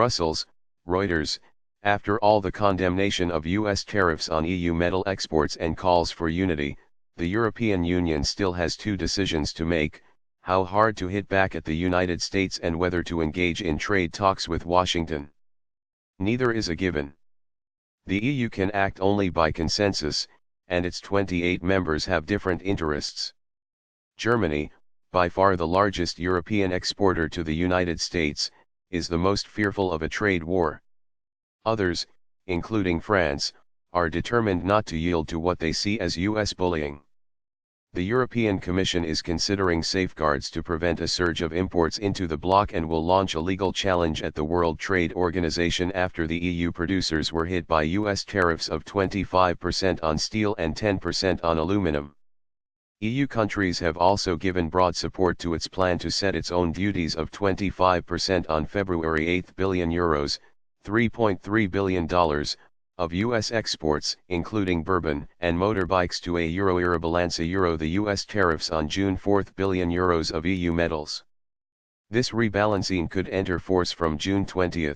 Brussels, Reuters. After all the condemnation of US tariffs on EU metal exports and calls for unity, the European Union still has two decisions to make: how hard to hit back at the United States and whether to engage in trade talks with Washington. Neither is a given. The EU can act only by consensus, and its 28 members have different interests. Germany, by far the largest European exporter to the United States, is the most fearful of a trade war. Others, including France, are determined not to yield to what they see as US bullying. The European Commission is considering safeguards to prevent a surge of imports into the bloc and will launch a legal challenge at the World Trade Organization after the EU producers were hit by US tariffs of 25% on steel and 10% on aluminum. EU countries have also given broad support to its plan to set its own duties of 25% on February 8 billion euros, $3.3 billion, of US exports, including bourbon and motorbikes to a euro balance euro the US tariffs on June 4 billion euros of EU metals. This rebalancing could enter force from June 20,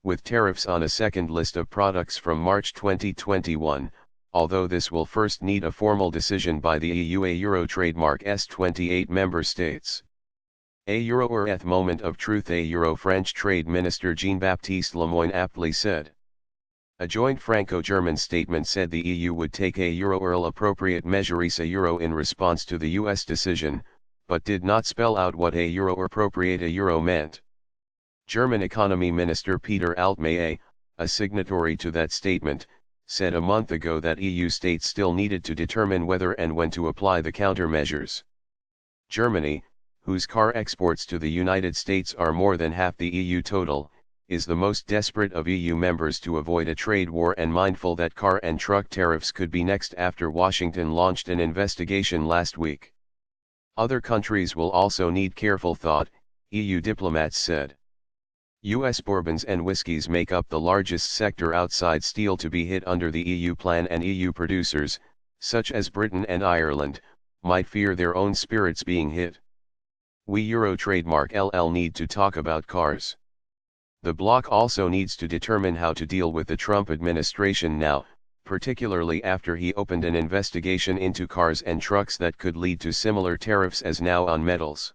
with tariffs on a second list of products from March 2021, although this will first need a formal decision by the EU a Euro trademark's 28 member states. A Euro or eth moment of truth a Euro French Trade Minister Jean-Baptiste Lemoyne aptly said. A joint Franco-German statement said the EU would take a Euro or appropriate measures a Euro in response to the US decision, but did not spell out what a Euro or appropriate a Euro meant. German Economy Minister Peter Altmaier, a signatory to that statement, said a month ago that EU states still needed to determine whether and when to apply the countermeasures. Germany, whose car exports to the United States are more than half the EU total, is the most desperate of EU members to avoid a trade war and mindful that car and truck tariffs could be next after Washington launched an investigation last week. Other countries will also need careful thought, EU diplomats said. US bourbons and whiskies make up the largest sector outside steel to be hit under the EU plan, and EU producers, such as Britain and Ireland, might fear their own spirits being hit. We Euro trademark LL need to talk about cars. The bloc also needs to determine how to deal with the Trump administration now, particularly after he opened an investigation into cars and trucks that could lead to similar tariffs as now on metals.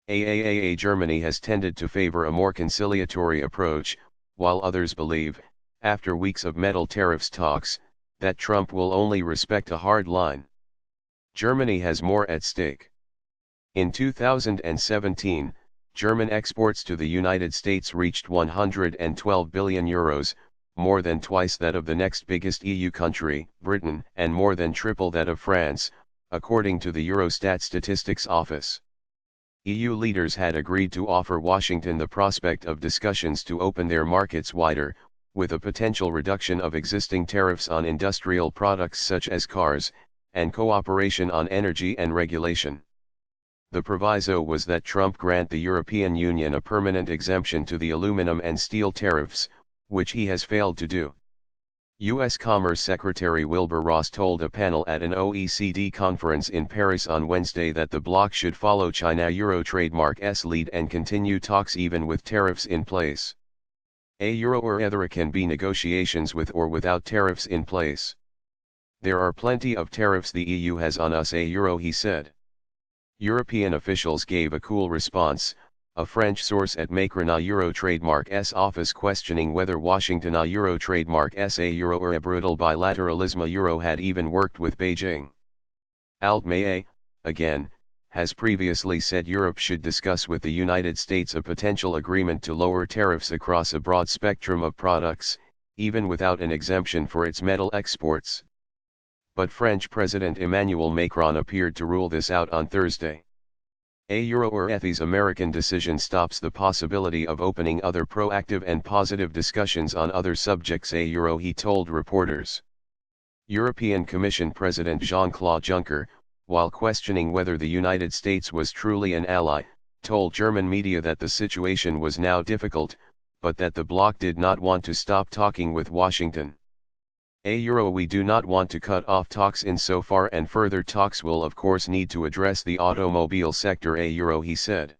Germany has tended to favor a more conciliatory approach, while others believe, after weeks of metal tariffs talks, that Trump will only respect a hard line. Germany has more at stake. In 2017, German exports to the United States reached 112 billion euros, more than twice that of the next biggest EU country, Britain, and more than triple that of France, according to the Eurostat Statistics Office. EU leaders had agreed to offer Washington the prospect of discussions to open their markets wider, with a potential reduction of existing tariffs on industrial products such as cars, and cooperation on energy and regulation. The proviso was that Trump grant the European Union a permanent exemption to the aluminum and steel tariffs, which he has failed to do. U.S. Commerce Secretary Wilbur Ross told a panel at an OECD conference in Paris on Wednesday that the bloc should follow China Euro trademark's lead and continue talks even with tariffs in place. A Euro or either can be negotiations with or without tariffs in place. There are plenty of tariffs the EU has on us a Euro, he said. European officials gave a cool response, a French source at Macron a Euro trademark's office questioning whether Washington a Euro trademark's a Euro or a brutal bilateralism a Euro had even worked with Beijing. Altmaier, again, has previously said Europe should discuss with the United States a potential agreement to lower tariffs across a broad spectrum of products, even without an exemption for its metal exports. But French President Emmanuel Macron appeared to rule this out on Thursday. A Euro or ETH's American decision stops the possibility of opening other proactive and positive discussions on other subjects a Euro, he told reporters. European Commission President Jean-Claude Juncker, while questioning whether the United States was truly an ally, told German media that the situation was now difficult, but that the bloc did not want to stop talking with Washington. A Euro, we do not want to cut off talks insofar, and further talks will of course need to address the automobile sector a Euro, he said.